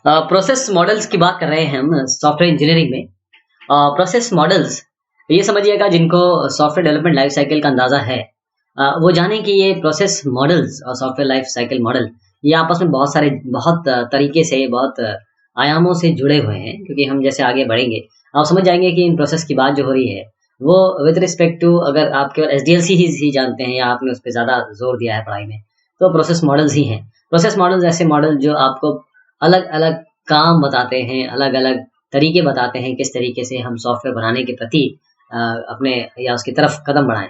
Process models की बात कर रहे हैं हम सॉफ्टवेयर इंजीनियरिंग में। प्रोसेस मॉडल्स ये समझिएगा जिनको सॉफ्टवेयर डेवलपमेंट लाइफ साइकिल का अंदाजा है, वो जाने कि ये प्रोसेस मॉडल्स और सॉफ्टवेयर लाइफ साइकिल मॉडल ये आपस में बहुत तरीके से बहुत आयामों से जुड़े हुए हैं, क्योंकि हम जैसे आगे बढ़ेंगे आप समझ जाएंगे कि इन प्रोसेस की बात जो हो रही है वो विद रिस्पेक्ट टू, अगर आप केवल एसडीएलसी ही जानते हैं या आपने उस पर ज़्यादा जोर दिया है पढ़ाई में, तो प्रोसेस मॉडल्स ही हैं। प्रोसेस मॉडल्स ऐसे मॉडल जो आपको अलग अलग काम बताते हैं, अलग अलग तरीके बताते हैं किस तरीके से हम सॉफ्टवेयर बनाने के प्रति अपने या उसकी तरफ कदम बढ़ाएं।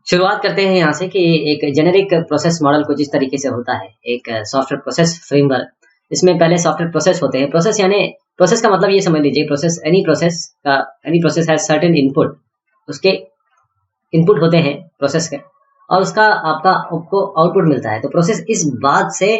शुरुआत करते हैं यहाँ से कि एक जेनेरिक प्रोसेस मॉडल कुछ इस तरीके से होता है। एक सॉफ्टवेयर प्रोसेस फ्रेमवर्क, इसमें पहले सॉफ्टवेयर प्रोसेस होते हैं। प्रोसेस यानी प्रोसेस का मतलब ये समझ लीजिए, process any process has certain input, उसके इनपुट होते हैं प्रोसेस के, और उसका आपको आउटपुट मिलता है। तो प्रोसेस इस बात से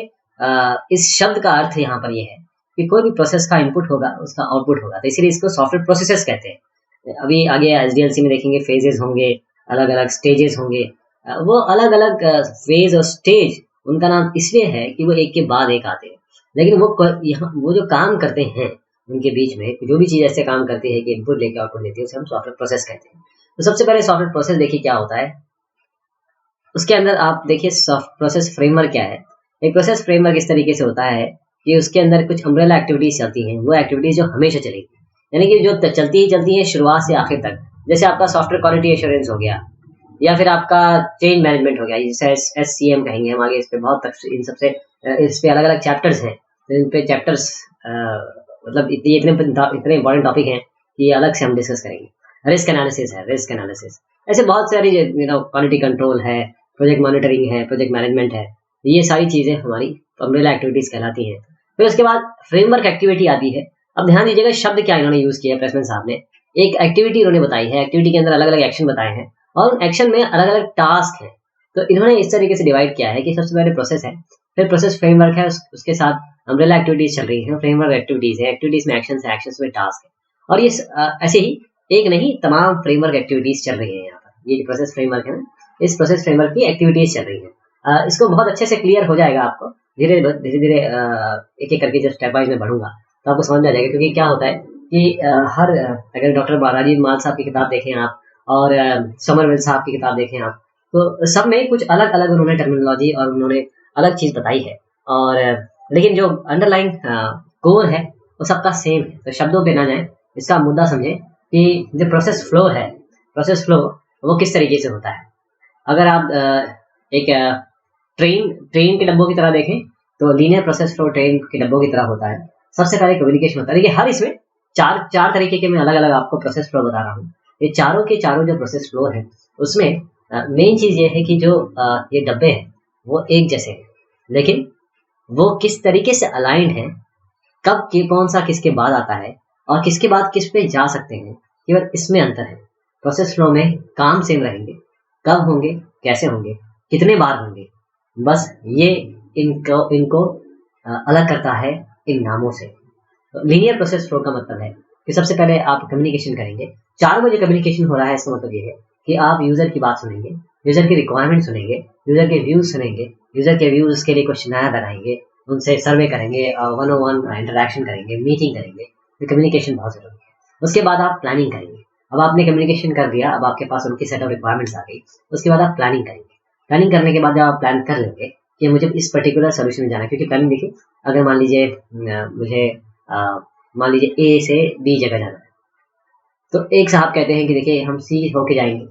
इस शब्द का अर्थ यहाँ पर ये है कि कोई भी प्रोसेस का इनपुट होगा उसका आउटपुट होगा, तो इसीलिए इसको सॉफ्टवेयर प्रोसेसेस कहते हैं। अभी आगे एसडीएलसी में देखेंगे फेजेस होंगे, अलग अलग स्टेजेस होंगे। वो अलग अलग फेज और स्टेज उनका नाम इसलिए है कि वो एक के बाद एक आते हैं, लेकिन यहाँ वो जो काम करते हैं उनके बीच में जो भी चीज़ ऐसे काम करती है कि इनपुट लेके आउटपुट देती है उसे हम सॉफ्टवेयर प्रोसेस कहते हैं। तो सबसे पहले सॉफ्टवेयर प्रोसेस देखिए क्या होता है। उसके अंदर आप देखिए सॉफ्ट प्रोसेस फ्रेमवर्क क्या है। एक प्रोसेस फ्रेमवर्क इस तरीके से होता है कि उसके अंदर कुछ अम्ब्रेला एक्टिविटीज चलती हैं, वो एक्टिविटीज जो हमेशा चलेगी, यानी कि जो चलती ही चलती हैं शुरुआत से आखिर तक। जैसे आपका सॉफ्टवेयर क्वालिटी एश्योरेंस हो गया, या फिर आपका चेंज मैनेजमेंट हो गया, जैसे SCM कहेंगे हम आगे। इस पे बहुत इन सबसे इस पे अलग अलग चैप्टर्स हैं, तो इन पे चैप्टर्स मतलब इतने इंपॉर्टेंट टॉपिक हैं कि अलग से हम डिस्कस करेंगे। रिस्क एनालिसिस है, रिस्क एनालिसिस, ऐसे बहुत सारी क्वालिटी कंट्रोल है, प्रोजेक्ट मॉनिटरिंग है, प्रोजेक्ट मैनेजमेंट है। ये सारी चीज़ें हमारी अम्ब्रेला एक्टिविटीज़ कहलाती हैं। फिर उसके बाद फ्रेमवर्क एक्टिविटी आती है। अब ध्यान दीजिएगा शब्द क्या इन्होंने यूज़ किया है प्रेसमेंट साहब ने। एक एक्टिविटी इन्होंने बताई है, एक्टिविटी के अंदर अलग अलग एक्शन बताए हैं और उन एक्शन में अलग अलग टास्क हैं। तो इन्होंने इस तरीके से डिवाइड किया है कि सबसे पहले प्रोसेस है, फिर प्रोसेस फ्रेमवर्क है, उसके साथ अम्ब्रेला एक्टिविटीज चल रही है, फ्रेमवर्क एक्टिविटीज है, एक्टिविटीज में एक्शन है, एक्शन में टास्क है। और ये ऐसे ही एक नहीं तमाम फ्रेमवर्क एक्टिविटीज चल रही है यहाँ पर। ये जो प्रोसेस फ्रेमवर्क है ना, इस प्रोसेस फ्रेमवर्क की एक्टिविटीज चल रही है। इसको बहुत अच्छे से क्लियर हो जाएगा आपको धीरे धीरे धीरे एक एक करके जब स्टेप वाइज में बढ़ूंगा तो आपको समझ में आ जाएगा। क्योंकि क्या होता है कि अगर डॉक्टर राजीव माल साहब की किताब देखें आप और समरवेल साहब की किताब देखें आप, तो सब में कुछ अलग अलग उन्होंने टर्मिनोलॉजी और उन्होंने अलग चीज़ बताई है, और लेकिन जो अंडरलाइन कोर है वो सबका सेम है। तो शब्दों पे ना जाए, इसका मुद्दा समझें कि जो प्रोसेस फ्लो है, प्रोसेस फ्लो वो किस तरीके से होता है। अगर आप एक ट्रेन के डब्बों की तरह देखें तो लीनियर प्रोसेस फ्लो ट्रेन के डब्बों की तरह होता है। सबसे पहले कम्युनिकेशन होता है। देखिए हर इसमें चार तरीके के मैं अलग अलग आपको प्रोसेस फ्लो बता रहा हूँ। ये चारों के चारों जो प्रोसेस फ्लो है उसमें मेन चीज़ ये है कि जो ये डब्बे हैं वो एक जैसे हैं, लेकिन वो किस तरीके से अलाइंड है, कब के कौन सा किसके बाद आता है और किसके बाद किस पे जा सकते हैं, केवल इसमें अंतर है। प्रोसेस फ्लो में काम सेम रहेंगे, कब होंगे, कैसे होंगे, कितने बार होंगे, बस ये इनको अलग करता है इन नामों से। तो लीनियर प्रोसेस फ्लो का मतलब है कि सबसे पहले आप कम्युनिकेशन करेंगे। चारों में जो कम्युनिकेशन हो रहा है इसका मतलब ये है कि आप यूजर की बात सुनेंगे, यूजर की रिक्वायरमेंट सुनेंगे, यूजर के व्यूज सुनेंगे, यूजर के व्यूज के लिए क्वेश्चनायर बनाएंगे, उनसे सर्वे करेंगे, 1-on-1 इंटरेक्शन करेंगे, मीटिंग करेंगे। तो कम्युनिकेशन बहुत जरूरी है। उसके बाद आप प्लानिंग करेंगे। अब आपने कम्युनिकेशन कर दिया, अब आपके पास उनकी सेट ऑफ रिक्वायरमेंट्स आ गई, उसके बाद आप प्लानिंग करेंगे। प्लानिंग करने के बाद जब आप प्लान कर लेंगे कि मुझे इस पर्टिकुलर सोल्यूशन में जाना है, क्योंकि प्लानिंग देखिए, अगर मान लीजिए मुझे मान लीजिए A से B जगह जाना है, तो एक साहब कहते हैं कि देखिए हम C होके जाएंगे,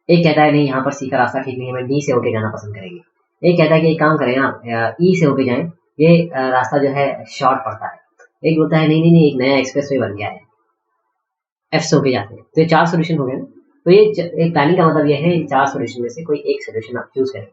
एक कहता है नहीं यहाँ पर C का रास्ता ठीक नहीं है, मैं D से होके जाना पसंद करेंगे। एक कहता है कि एक काम करें आप E से होके जाएं, ये रास्ता जो है शॉर्ट पड़ता है। एक बोलता है नहीं नहीं नहीं, एक नया एक्सप्रेस वे बन गया है, F से होके जाते हैं। तो ये चार सोल्यूशन हो गए ना। तो ये एक प्लानिंग का मतलब ये है इन चार सोल्यूशन में से कोई एक सोल्यूशन आप चूज करें।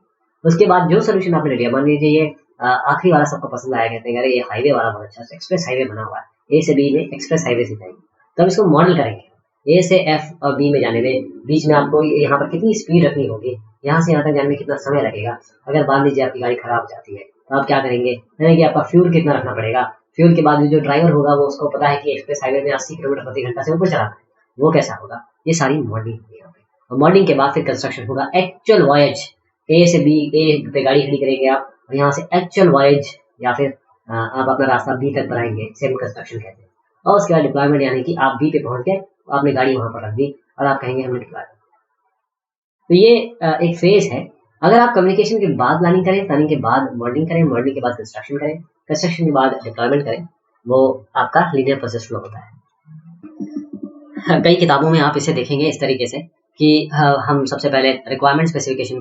उसके बाद जो सोल्यूशन आपने लिया, मान लीजिए ये आखिरी वाला सबको पसंद आया, कहते हैं अरे ये हाईवे वाला बहुत अच्छा है, एक्सप्रेस हाईवे बना हुआ है, A से B में एक्सप्रेस हाईवे से जाएंगे। तो हम इसको मॉडल करेंगे। A से F और B में जाने में बीच में आपको यहाँ पर कितनी स्पीड रखनी होगी, यहाँ से यहाँ तक जाने में कितना समय लगेगा। अगर मान लीजिए आपकी गाड़ी खराब हो जाती है तो आप क्या करेंगे, यानी कि आपका फ्यूल कितना रखना पड़ेगा। फ्यूल के बाद जो ड्राइवर होगा वो उसको पता है कि एक्सप्रेस हाईवे में 80 किलोमीटर प्रति घंटा से ऊपर चलाना है, वो कैसा होगा। ये सारी मॉडलिंग होगी यहाँ पे। और मॉडलिंग के बाद फिर कंस्ट्रक्शन होगा, एक्चुअल वॉयज। A से B, A पे गाड़ी खड़ी करेंगे आप और यहाँ से एक्चुअल वॉयज या फिर आप अपना रास्ता बी तक बनाएंगे, सेम कंस्ट्रक्शन कहते हैं। और उसके बाद डिप्लॉयमेंट, यानी कि आप बी पे पहुंच गए, आपने गाड़ी वहां पर रख दी और आप कहेंगे हमने डिप्लॉय। तो ये एक फेज है। अगर आप कम्युनिकेशन के बाद प्लानिंग करें, प्लानिंग के बाद मॉडलिंग करें, मॉडलिंग के बाद कंस्ट्रक्शन करें, कंस्ट्रक्शन के बाद डिप्लॉयमेंट करें, वो आपका लीनियर प्रोसेस फ्लो होता है। कई किताबों में आप इसे देखेंगे इस तरीके से कि हम सबसे पहले रिक्वायरमेंट स्पेसिफिकेशन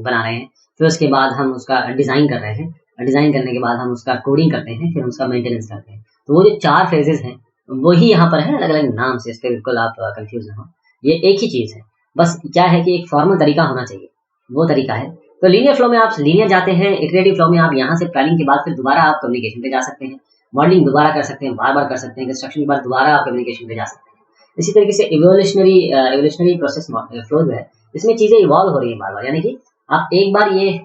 बना रहे हैं, फिर उसके बाद हम उसका डिज़ाइन कर रहे हैं, डिज़ाइन करने के बाद हम उसका कोडिंग करते हैं, फिर हम उसका मेंटेनेंस करते हैं। तो वो जो 4 फेजेज़ हैं, वही यहाँ पर है, अलग-अलग नाम से, इस पे बिल्कुल आप कन्फ्यूज़ ना हो। ये एक ही चीज़ है, बस क्या है कि एक फॉर्मल तरीका होना चाहिए, वो तरीका है। तो लीनियर फ्लो में आप लीनियर जाते हैं, इटरेटिव फ्लो में आप यहाँ से प्लानिंग के बाद फिर दोबारा आप कम्युनिकेशन पे जा सकते हैं, मॉडलिंग दोबारा कर सकते हैं, बार-बार कर सकते हैं, कंस्ट्रक्शन के बाद दोबारा आप कम्युनिकेशन पे जा सकते हैं। इसी तरीके से इवोल्यूशनरी प्रोसेस फ्लो जो है, इसमें चीज़ें इवॉल्व हो रही हैं बार-बार, यानी कि आप एक बार ये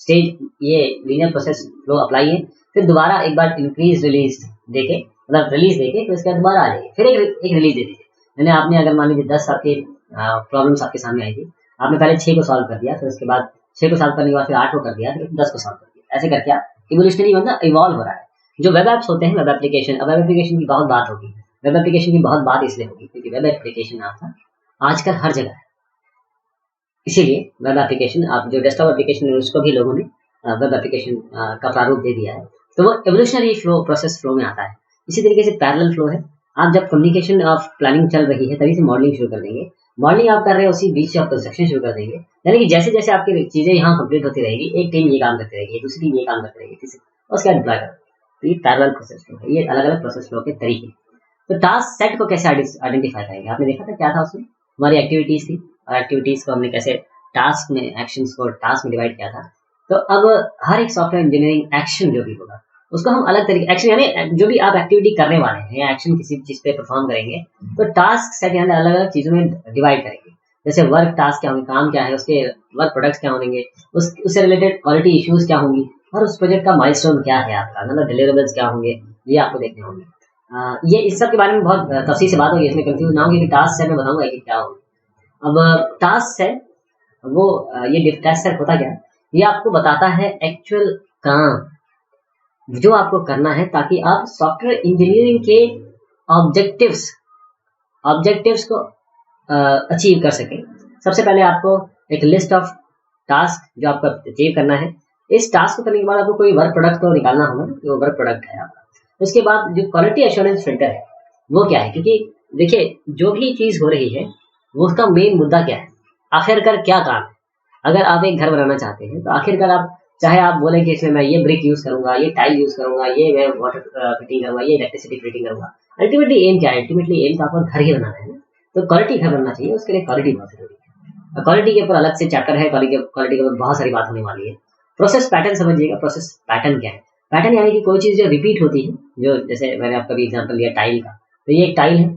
स्टेज, ये लीनियर प्रोसेस फ्लो अप्लाई है, फिर दोबारा एक बार इंक्रीज रिलीज देके, मतलब रिलीज देके, फिर उसके बाद दोबारा आ जाइए, फिर एक रिलीज दे दीजिए। यानी आपने अगर मान लीजिए 10 आपके प्रॉब्लम्स आपके सामने आई थी, आपने पहले 6 को सॉल्व कर दिया, फिर उसके बाद 6 को सॉल्व करने के बाद फिर 8 को कर दिया, फिर 10 को सॉल्व कर दिया, ऐसे करके आप इवोल्यूशनरी मतलब इवॉल्व हो रहा है। जो वेब एप्स होते हैं, वेब एप्लीकेशन, अब वेब एप्लीकेशन की बहुत बात होगी, वेब एप्लीकेशन की बहुत बात इसलिए होगी क्योंकि वेब एप्लीकेशन आपका आजकल हर जगह है। इसीलिए वेब एप्लीकेशन, आप जो डेस्कटॉप एप्लीकेशन है उसको भी लोगों ने वेब एप्लीकेशन का प्रारूप दे दिया है। तो वो एवोल्यूशनरी फ्लो, प्रोसेस फ्लो में आता है। इसी तरीके से पैरेलल फ्लो है। आप जब कम्युनिकेशन ऑफ प्लानिंग चल रही है तभी से मॉडलिंग शुरू कर देंगे, मॉडलिंग आप कर रहे हैं उसी बीच से आप कंस्ट्रक्शन शुरू कर देंगे। यानी कि जैसे जैसे आपकी चीजें यहाँ कंप्लीट होती रहेगी, एक टीम ये काम करती रहेगी, दूसरी टीम ये काम करती रहेगी, तीसरी, उसके बाद डिप्लॉय करो। तो ये पैरेलल प्रोसेस फ्लो है, ये अलग अलग प्रोसेस फ्लो के तरीके। तो टास्क सेट को कैसे आइडेंटिफाई करेंगे, आपने देखा था क्या था उसमें, हमारी एक्टिविटीज थी, और एक्टिविटीज को हमने कैसे टास्क में, एक्शंस को टास्क में डिवाइड किया था। तो अब हर एक सॉफ्टवेयर इंजीनियरिंग एक्शन जो भी होगा उसको हम अलग तरीके, एक्शन यानी जो भी आप एक्टिविटी करने वाले हैं या एक्शन किसी चीज पे परफॉर्म करेंगे, तो टास्क सेट यानी अलग अलग चीजों में डिवाइड करेंगे। जैसे वर्क टास्क क्या होंगे, काम क्या है, उसके वर्क प्रोडक्ट्स क्या होंगे, उससे रिलेटेड क्वालिटी इश्यूज क्या होंगी, और उस प्रोजेक्ट का माइलस्टोन क्या है आपका, मतलब डिलीवरेबल्स क्या होंगे, ये आपको देखने होंगे। ये इस सब के बारे में बहुत तफसील से बात होगी, इसमें कंफ्यूज ना होगी कि टास्क सेट में बताऊंगा कि क्या होगा। अब टास्क सेट, वो ये टास्क सेट होता क्या है, ये आपको बताता है एक्चुअल काम जो आपको करना है, ताकि आप सॉफ्टवेयर इंजीनियरिंग के ऑब्जेक्टिव्स ऑब्जेक्टिव्स को अचीव कर सकें। सबसे पहले आपको एक लिस्ट ऑफ टास्क जो आपको अचीव करना है, इस टास्क को करने के बाद आपको कोई वर्क प्रोडक्ट को निकालना होगा, जो वर्क प्रोडक्ट है आपका। उसके बाद जो क्वालिटी एश्योरेंस फिल्टर है वो क्या है, क्योंकि देखिए जो भी चीज हो रही है वो उसका मेन मुद्दा क्या है, आखिरकार क्या काम है। अगर आप एक घर बनाना चाहते हैं तो आखिरकार आप, चाहे आप बोले कि इसमें मैं ये ब्रिक यूज करूंगा, ये टाइल यूज करूंगा, ये मैं वाटर फिटिंग करूंगा, ये इलेक्ट्रिसिटी फिटिंग करूंगा, अल्टीमेटली एम क्या है, अल्टीमेटली एम तो आपको घर ही बनाना है ना। तो क्वालिटी घर बनना चाहिए, उसके लिए क्वालिटी बहुत जरूरी है। क्वालिटी के ऊपर अलग से चैप्टर है, क्वालिटी के ऊपर बहुत सारी बात होने वाली है। प्रोसेस पैटर्न समझिएगा, प्रोसेस पैटर्न क्या है। पैटर्न यानी कि कोई चीज जो रिपीट होती है, जो जैसे मैंने आपका भी एग्जांपल लिया टाइल का, तो ये एक टाइल है,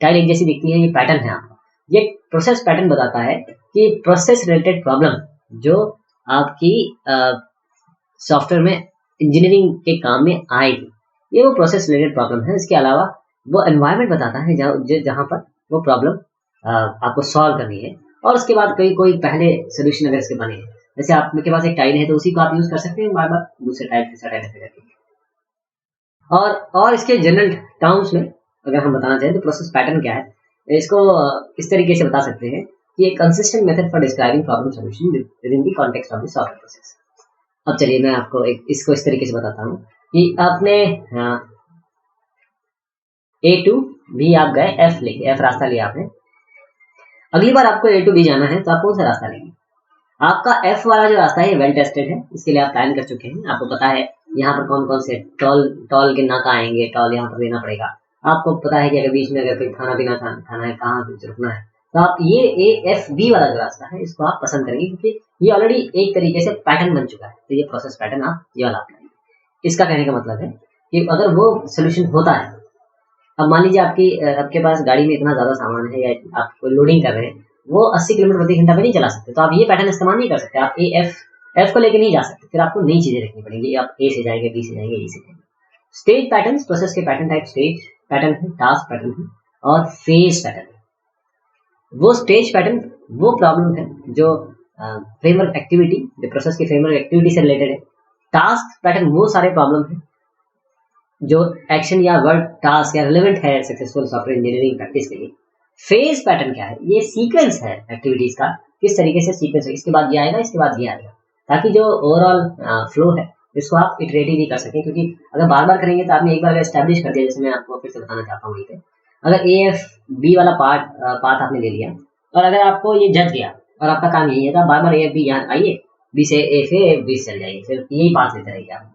टाइल एक जैसी दिखती है, ये पैटर्न है आपका। ये प्रोसेस पैटर्न बताता है कि प्रोसेस रिलेटेड प्रॉब्लम जो आपकी सॉफ्टवेयर में इंजीनियरिंग के काम में आएगी, ये वो प्रोसेस रिलेटेड प्रॉब्लम है। इसके अलावा वो एनवायरनमेंट बताता है जहाँ पर वो प्रॉब्लम आपको सॉल्व करनी है, और उसके बाद कोई पहले सोल्यूशन अगर इसके बने हैं, जैसे आपके पास एक टाइल है तो उसी को आप यूज कर सकते हैं बार बार, दूसरे टाइल तीसरा टाइल ऐसे करके। और इसके जनरल टर्म्स में अगर हम बताना चाहें तो प्रोसेस पैटर्न क्या है, इसको इस तरीके से बता सकते हैं कि एक consistent method for describing problem solution with in the context of the software process. अब चलिए मैं आपको इसको इस तरीके से बताता हूँ कि आपने ए टू बी आप गए, एफ लेके, एफ रास्ता लिया आपने। अगली बार आपको ए टू बी जाना है तो आप कौन सा रास्ता लेंगे? आपका एफ वाला जो रास्ता है वेल टेस्टेड है, इसके लिए आप प्लान कर चुके हैं, आपको पता है यहाँ पर कौन कौन से टॉल के नाका आएंगे, टॉल यहाँ पर देना पड़ेगा। आपको पता है कि अगर बीच में अगर कोई खाना पीना खाना है, कहाँ रुकना है, तो आप ये ए एफ बी वाला जो रास्ता है इसको आप पसंद करेंगे, क्योंकि ये ऑलरेडी एक तरीके से पैटर्न बन चुका है। तो ये प्रोसेस पैटर्न आप ये वाला अपनाएंगे। इसका कहने का मतलब है कि अगर वो सोल्यूशन होता है, अब मान लीजिए आपके पास गाड़ी में इतना ज्यादा सामान है या आप लोडिंग कर रहे हैं, वो 80 किलोमीटर प्रति घंटा पे नहीं चला सकते, तो आप ये पैटर्न इस्तेमाल नहीं कर सकते। आप एफ को लेके नहीं जा सकते, फिर आपको नई चीजें रखनी पड़ेंगी। आप ए से जाएंगे, बी से जाएंगे, ई से जाएंगे। स्टेज पैटर्न, प्रोसेस के पैटर्न टाइप स्टेज पैटर्न है, टास्क पैटर्न है, और फेज पैटर्न है। वो स्टेज पैटर्न वो प्रॉब्लम है जो फ्रेमवर्क एक्टिविटी, जो प्रोसेस की फ्रेमवर्क एक्टिविटी से रिलेटेड है। टास्क पैटर्न वो सारे प्रॉब्लम है जो एक्शन या वर्ड टास्क या रिलेवेंट है सक्सेसफुल सॉफ्टवेयर इंजीनियरिंग प्रैक्टिस के लिए। फेज पैटर्न क्या है? ये सीक्वेंस है एक्टिविटीज का, किस तरीके से सीक्वेंस है, इसके बाद ये आएगा, इसके बाद ये आएगा, ताकि जो ओवरऑल फ्लो है इसको आप इटरेटिवली कर सकें। क्योंकि अगर बार बार करेंगे तो आपने एक बार एस्टैब्लिश कर दिया, जैसे मैं आपको फिर से बताना चाहता हूँ वहीं पे, अगर ए एफ बी वाला पाथ आपने ले लिया और अगर आपको ये जज गया और आपका काम यही है तो आप बार बार ए एफ बी यहाँ आइए, बी से ए से बी से चल जाइए, फिर यही पाथ लेते रहिए आप।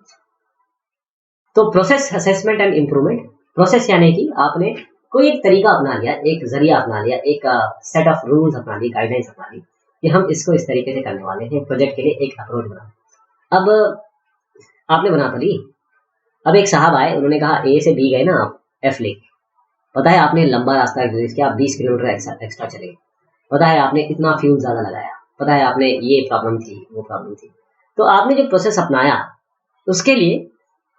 तो process assessment and improvement, process यानी कि आपने कोई एक तरीका अपना लिया, एक जरिया अपना लिया, एक सेट ऑफ रूल्स अपना ली, गाइडलाइंस अपना ली कि हम इसको इस तरीके से करने वाले हैं, प्रोजेक्ट के लिए एक अप्रोच बना। अब आपने बना तो ली, अब एक साहब आए, उन्होंने कहा ए से बी गए ना आप, एफ लिख, पता है आपने लंबा रास्ता एक्सरसाइज किया, 20 किलोमीटर एक्स्ट्रा चले, पता है आपने इतना फ्यूल ज्यादा लगाया, पता है आपने ये प्रॉब्लम थी, वो प्रॉब्लम थी। तो आपने जो प्रोसेस अपनाया उसके लिए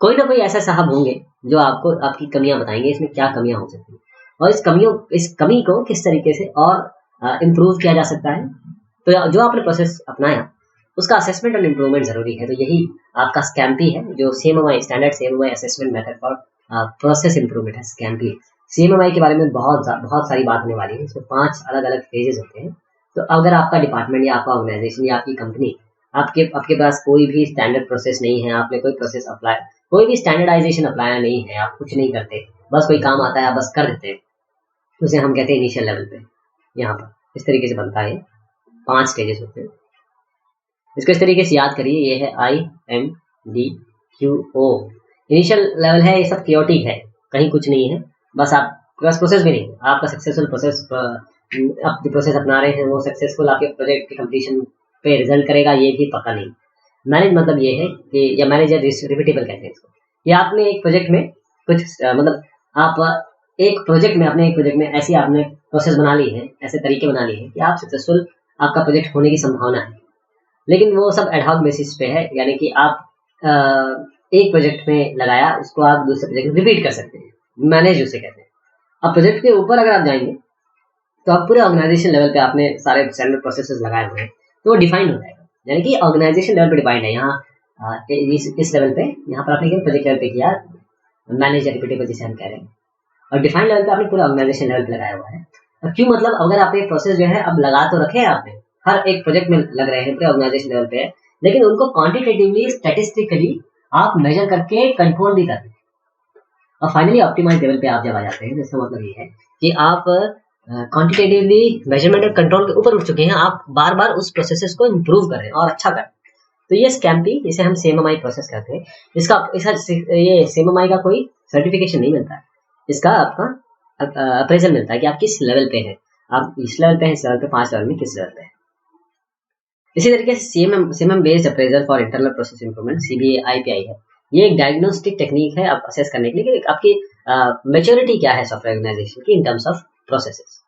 कोई ना कोई ऐसा साहब होंगे जो आपको आपकी कमियां बताएंगे, इसमें क्या कमियां हो सकती हैं और इस कमी को किस तरीके से और इम्प्रूव किया जा सकता है। तो जो आपने प्रोसेस अपनाया उसका असेसमेंट और इम्प्रूवमेंट जरूरी है। तो यही आपका स्कैम्पी है, जो सीएमएमआई standard सीएमएमआई assessment method for process improvement है, स्कैम्पी। सीएमएमआई के बारे में बहुत सारी बात होने वाली है, इसमें 5 अलग अलग फेजेस होते हैं। तो अगर आपका डिपार्टमेंट या आपका ऑर्गेनाइजेशन या आपकी कंपनी, आपके पास कोई भी स्टैंडर्ड प्रोसेस नहीं है, आपने कोई प्रोसेस अप्लाई, कोई भी स्टैंडर्डाइजेशन अप्लाई नहीं है, आप कुछ नहीं करते, बस कोई काम आता है आप बस कर देते हैं, तो उसे हम कहते हैं इनिशियल लेवल पे। यहाँ पर इस तरीके से बनता है, 5 स्टेजेस होते हैं। इसको इस तरीके से याद करिए, ये है IMDQO, इनिशियल लेवल है, ये सब क्योटिक है, कहीं कुछ नहीं है, बस आपके पास प्रोसेस भी नहीं है, आपका सक्सेसफुल प्रोसेस, आप जो प्रोसेस अपना रहे हैं वो सक्सेसफुल आपके प्रोजेक्ट के कंप्लीशन पे रिजल्ट करेगा ये भी पता नहीं। मैनेज मतलब ये है कि, या मैनेजर रिपीटेबल कहते हैं इसको, ये आपने एक प्रोजेक्ट में कुछ मतलब आप एक प्रोजेक्ट में ऐसी आपने प्रोसेस बना ली है, ऐसे तरीके बना लिए हैं कि आप सक्सेसफुल, आपका प्रोजेक्ट होने की संभावना है। लेकिन वो सब एडहॉक बेसिस पे है, यानी कि आप एक प्रोजेक्ट में लगाया, उसको आप दूसरे प्रोजेक्ट में रिपीट कर सकते हैं, मैनेज उसे कहते हैं। अब प्रोजेक्ट के ऊपर अगर आप जाएंगे तो आप पूरे ऑर्गेनाइजेशन लेवल पे आपने सारे स्टैंडर्ड प्रोसेसेस लगाए हुए हैं, तो वो डिफाइन हो जाएगा, यानी कि ऑर्गेनाइजेशन लेवल पे डिफाइंड है। यहाँ इस लेवल पे, यहाँ पर आपने प्रोजेक्ट लेवल पे किया, मैनेज रिपीटेबल जिसे हम कह रहे हैं, और डिफाइंड लेवल पे आपने पूरे ऑर्गेनाइजेशन लेवल पे लगाया हुआ है। क्यों? मतलब अगर आपने प्रोसेस जो है अब लगा तो रखे हैं आपने, हर एक प्रोजेक्ट में लग रहे हैं, पूरे ऑर्गेनाइजेशन लेवल पे है, लेकिन उनको क्वांटिटेटिवली, स्टैटिस्टिकली आप मेजर करके कंट्रोल भी करते हैं। और फाइनली ऑप्टिमाइज लेवल पे आप जब आ जाते हैं, इसका मतलब ये है कि आप क्वांटिटेटिवली मेजरमेंट और कंट्रोल के ऊपर उठ चुके हैं, आप बार बार उस प्रोसेसेस को इम्प्रूव कर रहे हैं और अच्छा कर रहे हैं। तो ये स्कैम्पी, जिसे हम सीएमएमआई प्रोसेस कहते हैं, ये सीएमएमआई का कोई सर्टिफिकेशन नहीं मिलता है, इसका आपका अप्रेजल मिलता है कि आप किस लेवल पे हैं, आप इस लेवल पे हैं, इस लेवल पे, 5 लेवल में किस लेवल पे है। इसी तरीके से CMM based appraisal for internal process improvement, CBAIPI है, ये एक डायग्नोस्टिक टेक्निक है आप असेस करने के लिए कि आपकी मैच्योरिटी क्या है सॉफ्टवेयर ऑर्गेनाइजेशन की इन टर्म्स ऑफ प्रोसेसेस।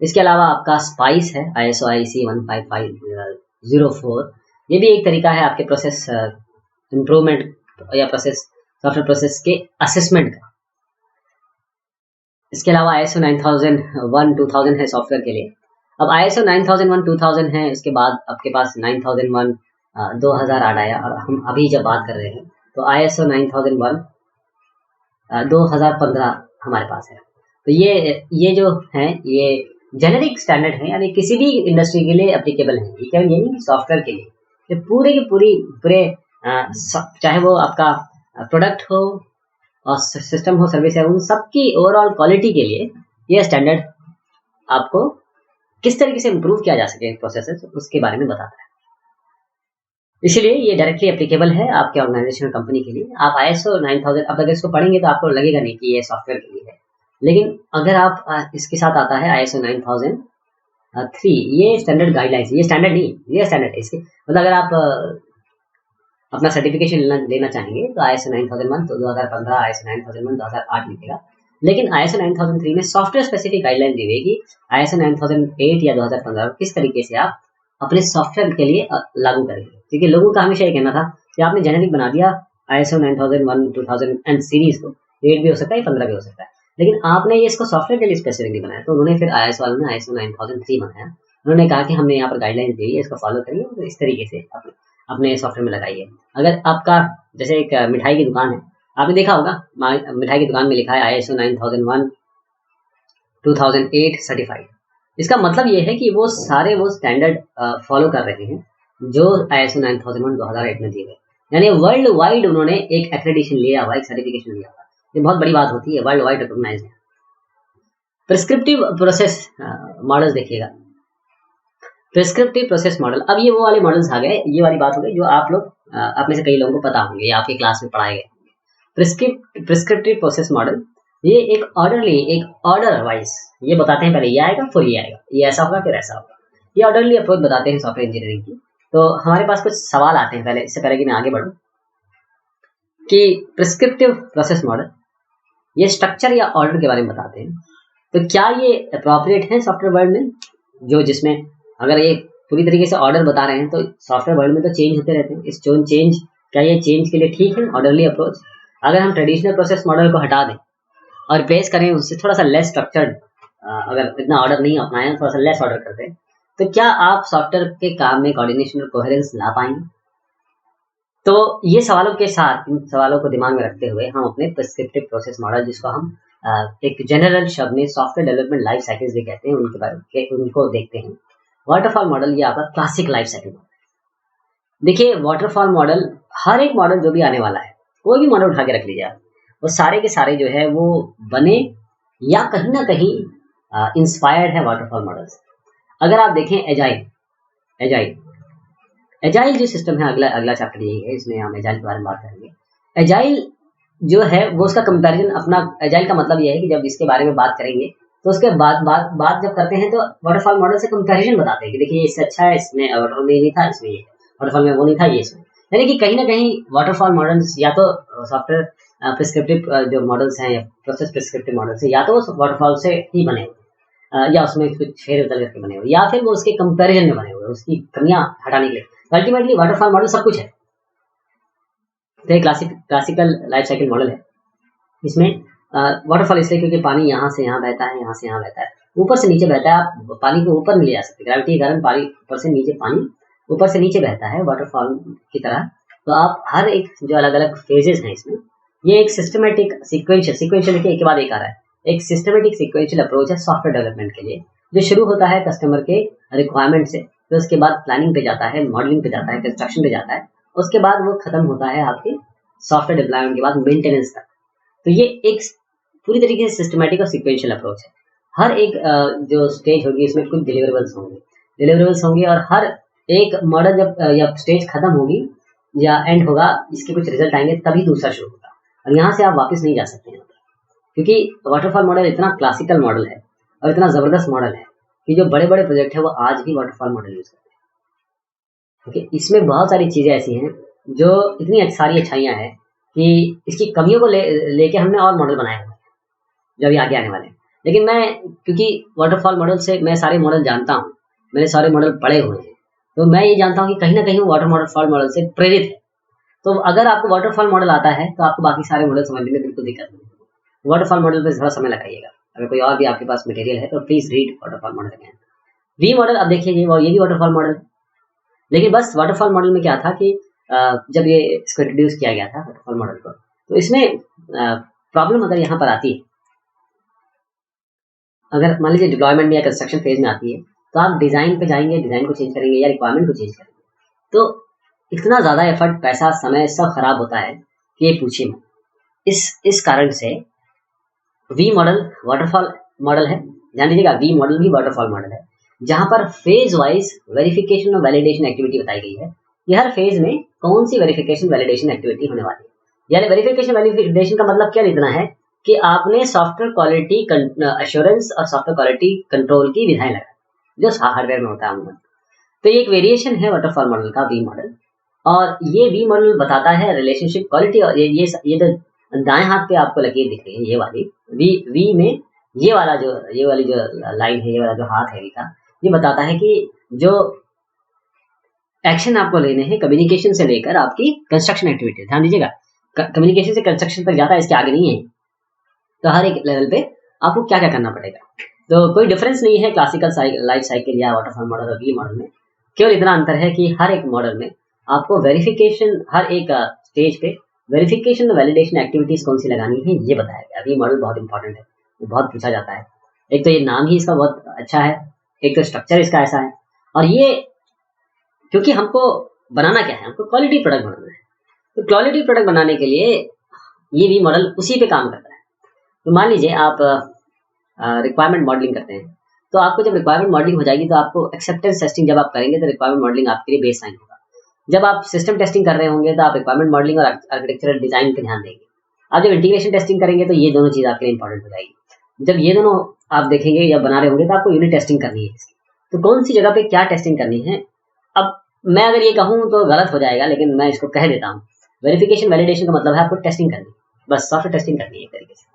इसके अलावा आपका स्पाइस है, ISO/IEC 15504, ये भी एक तरीका है आपके प्रोसेस इंप्रूवमेंट या प्रोसेस सॉफ्टवेयर प्रोसेस के असेसमेंट का। इसके अलावा ISO 9001:2000 है सॉफ्टवेयर के लिए। अब ISO 9001:2000 है, इसके बाद आपके पास 9001 2008 आया, और हम अभी जब बात कर रहे हैं तो ISO 9001 2015 हमारे पास है। तो ये जो है ये जेनेरिक स्टैंडर्ड है, यानी किसी भी इंडस्ट्री के लिए एप्लीकेबल है, ये केवल ये नहीं सॉफ्टवेयर के लिए, ये पूरे की पूरे चाहे वो आपका प्रोडक्ट हो और सिस्टम हो, सर्विस है, उन सबकी ओवरऑल क्वालिटी के लिए ये स्टैंडर्ड आपको किस तरीके से इम्प्रूव किया जा सके प्रोसेसेस, उसके बारे में बताता है। इसीलिए ये डायरेक्टली एप्लीकेबल है आपके ऑर्गेनाइजेशन कंपनी के लिए। आप ISO 9000 अब अगर इसको पढ़ेंगे तो आपको लगेगा नहीं कि ये सॉफ्टवेयर के लिए है, लेकिन अगर आप इसके साथ आता है ISO 9003, ये स्टैंडर्ड गाइडलाइंस, ये स्टैंडर्ड नहीं, ये स्टैंडर्ड है इसके, मतलब अगर आप अपना सर्टिफिकेशन लेना चाहेंगे तो ISO 9001 तो 2015, ISO 9001 2008 लिखेगा, लेकिन ISO 9003 में सॉफ्टवेयर स्पेसिफिक गाइडलाइन दी गई कि ISO 9008 या 2015 किस तरीके से आप अपने सॉफ्टवेयर के लिए लागू करेंगे। क्योंकि लोगों का हमेशा ये कहना था कि आपने जेनेरिक बना दिया ISO 9001 2000 एंड सीरीज को, 8 भी हो सकता है, 15 भी हो सकता है, लेकिन आपने ये इसको सॉफ्टवेयर के लिए स्पेसिफिकली बनाया। तो उन्होंने फिर ISO वालों ने ISO 9003 बनाया। उन्होंने कहा कि हमने यहाँ पर गाइडलाइंस दी है, इसको फॉलो करिए, तो इस तरीके से अपने सॉफ्टवेयर में लगाइए। अगर आपका जैसे एक मिठाई की दुकान है, आपने देखा होगा मिठाई की दुकान में लिखा है ISO 9001 2008 सर्टिफाइड। इसका मतलब ये है कि वो सारे वो स्टैंडर्ड फॉलो कर रहे हैं जो ISO 9001 2008 में दिए गए, यानी वर्ल्ड वाइड उन्होंने एक एक्रेडिटेशन लिया हुआ, एक सर्टिफिकेशन लिया हुआ। ये बहुत बड़ी बात होती है, वर्ल्ड वाइड रिकॉग्नाइज्ड है। प्रिस्क्रिप्टिव प्रोसेस मॉडल्स देखिएगा, प्रिस्क्रिप्टिव प्रोसेस मॉडल, अब ये वो वाले मॉडल्स आ गए, ये वाली बात हो गई जो आप लोग आप में से कई लोगों को पता होंगे या आपके क्लास में पढ़ाए गए। प्रिस्क्रिप्टिव प्रोसेस मॉडल ये एक ऑर्डरली, एक ऑर्डर वाइज ये बताते हैं, पहले ये आएगा फिर ये आएगा, ये ऐसा होगा फिर ऐसा होगा, ये ऑर्डरली अप्रोच बताते हैं सॉफ्टवेयर इंजीनियरिंग की। तो हमारे पास कुछ सवाल आते हैं पहले, इससे पहले कि मैं आगे बढ़ूं, कि प्रिस्क्रिप्टिव प्रोसेस मॉडल ये स्ट्रक्चर या ऑर्डर के बारे में बताते हैं, तो क्या ये अप्रोप्रिएट है सॉफ्टवेयर वर्ल्ड में, जो जिसमें अगर ये पूरी तरीके से ऑर्डर बता रहे हैं तो सॉफ्टवेयर वर्ल्ड में तो चेंज होते रहते हैं, इस चेंज क्या ये चेंज के लिए ठीक है ऑर्डरली अप्रोच? अगर हम ट्रेडिशनल प्रोसेस मॉडल को हटा दें और रिप्लेस करें उससे थोड़ा सा लेस स्ट्रक्चर्ड, अगर इतना ऑर्डर नहीं अपनाएं, थोड़ा सा लेस ऑर्डर कर दें, तो क्या आप सॉफ्टवेयर के काम में कोऑर्डिनेशन और कोहेरेंस ला पाएंगे? तो ये सवालों के साथ, इन सवालों को दिमाग में रखते हुए हम अपने प्रिस्क्रिप्टिव प्रोसेस मॉडल, जिसको हम एक जनरल शब्द में सॉफ्टवेयर डेवलपमेंट लाइफ साइकिल्स भी कहते हैं, उनके बारे में उनको देखते हैं। वाटरफॉल मॉडल ये आपका क्लासिक लाइफ साइकिल मॉडल। देखिए वाटरफॉल मॉडल, हर एक मॉडल जो भी आने वाला है, कोई भी मॉडल उठा के रख लीजिए आप, वो सारे के सारे जो है वो बने या कहीं ना कहीं इंस्पायर्ड है वाटरफॉल मॉडल से। अगर आप देखें एजाइल जो सिस्टम है, अगला चैप्टर यही है, इसमें हम एजाइल के बारे में बात करेंगे। एजाइल जो है वो उसका कंपैरिजन अपना, एजाइल का मतलब ये है कि जब इसके बारे में बात करेंगे तो उसके बाद जब करते हैं तो वाटरफॉल मॉडल से कंपैरिजन बताते हैं कि देखिए इससे अच्छा है, इसमें वाटरफॉल में नहीं था, इसमें ये वाटरफॉल में वो नहीं था, ये इसमें, यानी कि कहीं ना कहीं वाटरफॉल मॉडल्स या तो सॉफ्टवेयर प्रिस्क्रिप्टिव जो मॉडल्स हैं या प्रोसेस प्रिस्क्रिप्टिव मॉडल्स है, या तो वो वाटरफॉल से ही बने हुए या उसमें कुछ फेर बदल करके बने हुए, या फिर वो उसके कंपैरिजन में बने हुए, उसकी कमियां हटाने के लिए। अल्टीमेटली वाटरफॉल मॉडल सब कुछ है। तो ये क्लासिकल लाइफ साइकिल मॉडल है। इसमें वाटरफॉल इसलिए क्योंकि पानी यहाँ से यहाँ बहता है, यहाँ से यहाँ बहता है, ऊपर से नीचे बहता है, आप पानी को ऊपर नहीं ले जा सकते, ग्रेविटी के कारण पानी ऊपर से नीचे बहता है वाटरफॉल की तरह। तो आप हर एक जो अलग अलग फेजेस हैं इसमें, ये एक सिस्टमेटिक सीक्वेंशियल एक के बाद एक आ रहा है, एक सिस्टमेटिक सीक्वेंशियल अप्रोच है सॉफ्टवेयर डेवलपमेंट के लिए, जो शुरू होता है कस्टमर के रिक्वायरमेंट से, फिर उसके बाद प्लानिंग पे जाता है, मॉडलिंग पे जाता है, कंस्ट्रक्शन पे जाता है, उसके बाद वो खत्म होता है आपके सॉफ्टवेयर डिप्लॉयमेंट के बाद मेंटेनेंस तक। तो ये एक पूरी तरीके से सिस्टमेटिक और सीक्वेंशियल अप्रोच है। हर एक जो स्टेज होगी इसमें कुछ डिलीवरेबल्स होंगे और हर एक मॉडल जब या स्टेज खत्म होगी या एंड होगा, इसके कुछ रिजल्ट आएंगे, तभी दूसरा शुरू होगा, और यहाँ से आप वापस नहीं जा सकते हैं, क्योंकि वाटरफॉल मॉडल इतना क्लासिकल मॉडल है और इतना जबरदस्त मॉडल है कि जो बड़े बड़े प्रोजेक्ट है वो आज भी वाटरफॉल मॉडल यूज करते हैं। ओके, इसमें बहुत सारी चीजें ऐसी हैं जो इतनी सारी अच्छाइयाँ हैं कि इसकी कमियों को लेके हमने और मॉडल बनाए हुए हैं जो अभी आगे आने वाले हैं। लेकिन मैं, क्योंकि वाटरफॉल मॉडल से मैं सारे मॉडल जानता हूँ, मैंने सारे मॉडल पढ़े हुए हैं, तो मैं ये जानता हूँ कि कहीं ना कहीं वो वाटरफॉल मॉडल से प्रेरित है। तो अगर आपको वाटरफॉल मॉडल आता है तो आपको बाकी सारे मॉडल समझने में बिल्कुल दिक्कत नहीं है। वाटरफॉल मॉडल पर थोड़ा समय लगाइएगा। अगर कोई और भी आपके पास मटेरियल है तो please read waterfall model again. V model, अब देखिए ये भी वाटरफॉल मॉडल, लेकिन बस वाटरफॉल मॉडल में क्या था कि जब ये इसको इंट्रोड्यूस किया गया था वाटरफॉल मॉडल को, तो इसमें प्रॉब्लम अगर यहाँ पर आती है, अगर मान लीजिए डिप्लॉयमेंट में या कंस्ट्रक्शन फेज में आती है, तो आप डिजाइन पे जाएंगे, डिजाइन को चेंज करेंगे या रिक्वायरमेंट को चेंज करेंगे, तो इतना ज्यादा एफर्ट, पैसा, समय सब खराब होता है कि ये पूछिए मत। इस कारण से वी मॉडल वाटरफॉल मॉडल है, ध्यान दीजिएगा, वी मॉडल भी वाटरफॉल मॉडल है, जहां पर फेज वाइज वेरिफिकेशन और वैलिडेशन एक्टिविटी बताई गई है। ये हर फेज में कौन सी वेरिफिकेशन वैलिडेशन एक्टिविटी होने वाली है, यानी वेरिफिकेशन वैलिडेशन का मतलब क्या लिखना है कि आपने सॉफ्टवेयर क्वालिटी एश्योरेंस और सॉफ्टवेयर क्वालिटी कंट्रोल की विधाएं लगाई, जो हार्डवेयर में होता है अमूमन। तो ये एक वेरिएशन है वाटरफॉल मॉडल का, वी मॉडल, और ये वी मॉडल बताता है रिलेशनशिप क्वालिटी। और ये जो दाएं हाथ पे आपको लकीर दिख रही है, ये वाली वी में ये वाली जो लाइन है, ये वाला जो हाथ है वी का, ये बताता है कि जो एक्शन आपको लेने हैं कम्युनिकेशन से लेकर आपकी कंस्ट्रक्शन एक्टिविटी, ध्यान दीजिएगा, कम्युनिकेशन से कंस्ट्रक्शन तक जाता है, इसके आगे नहीं है। तो हर एक लेवल पे आपको क्या क्या करना पड़ेगा। तो कोई डिफरेंस नहीं है क्लासिकल लाइफ साइकिल या वाटरफॉल मॉडल और वी मॉडल में, केवल इतना अंतर है कि हर एक मॉडल में आपको वेरिफिकेशन हर एक स्टेज पे वेरिफिकेशन वैलिडेशन एक्टिविटीज कौन सी लगानी है ये बताया गया। अभी मॉडल बहुत इंपॉर्टेंट है, बहुत पूछा जाता है। एक तो ये नाम ही इसका बहुत अच्छा है, एक तो स्ट्रक्चर इसका ऐसा है, और ये क्योंकि हमको बनाना क्या है, हमको क्वालिटी प्रोडक्ट बनाना है। तो क्वालिटी प्रोडक्ट बनाने के लिए ये भी मॉडल उसी पे काम करता है। तो मान लीजिए आप रिक्वायरमेंट मॉडलिंग करते हैं, तो आपको जब रिक्वायरमेंट मॉडलिंग हो जाएगी तो आपको एक्सेप्टेंस टेस्टिंग जब आप करेंगे तो रिक्वायरमेंट मॉडलिंग आपके लिए बेस लाइन होगा। जब आप सिस्टम टेस्टिंग कर रहे होंगे तो आप रिक्वायरमेंट मॉडलिंग और आर्किटेक्चरल डिजाइन पे ध्यान देंगे। आप जब इंटीग्रेशन टेस्टिंग करेंगे तो ये दोनों चीज आपके लिए इंपॉर्टेंट हो जाएगी। जब ये दोनों आप देखेंगे या बना रहे होंगे तो आपको यूनिट टेस्टिंग करनी है इसकी। तो कौन सी जगह पे क्या टेस्टिंग करनी है, अब मैं अगर ये कहूँ तो गलत हो जाएगा, लेकिन मैं इसको कह देता हूँ। वेरिफिकेशन वैलिडेशन का मतलब है आपको टेस्टिंग करनी, बस सॉफ्टवेयर टेस्टिंग करनी है एक तरीके से।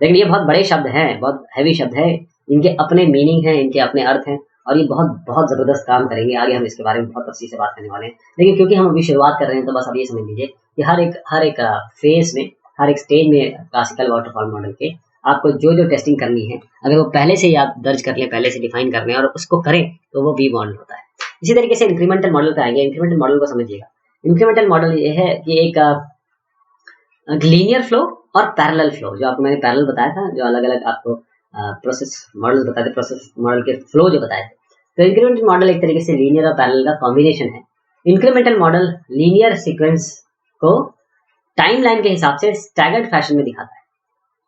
लेकिन ये बहुत बड़े शब्द हैं, बहुत हैवी शब्द हैं, इनके अपने मीनिंग हैं, इनके अपने अर्थ हैं, और ये बहुत बहुत जबरदस्त काम करेंगे। आगे हम इसके बारे में बहुत तफसील से बात करने वाले हैं, लेकिन क्योंकि हम अभी शुरुआत कर रहे हैं तो बस अब ये समझ लीजिए कि हर एक फेज में, हर एक स्टेज में क्लासिकल वाटरफॉल मॉडल के आपको जो जो टेस्टिंग करनी है, अगर वो पहले से ही आप दर्ज कर लें, पहले से डिफाइन कर लें और उसको करें तो वो वी मॉडल होता है। इसी तरीके से इंक्रीमेंटल मॉडल पे आएंगे। इंक्रीमेंटल मॉडल को समझिएगा। इंक्रीमेंटल मॉडल ये है कि एक लीनियर फ्लो और पैरेलल फ्लो, जो आपको मैंने पैरेलल बताया था, जो अलग अलग आपको प्रोसेस मॉडल बताए थे, प्रोसेस मॉडल के फ्लो जो बताए थे। तो इंक्रीमेंटल मॉडल एक तरीके से लीनियर और पैरेलल का कॉम्बिनेशन है। इंक्रीमेंटल मॉडल लीनियर सीक्वेंस को टाइमलाइन के हिसाब से स्टैगर्ड फैशन में दिखाता है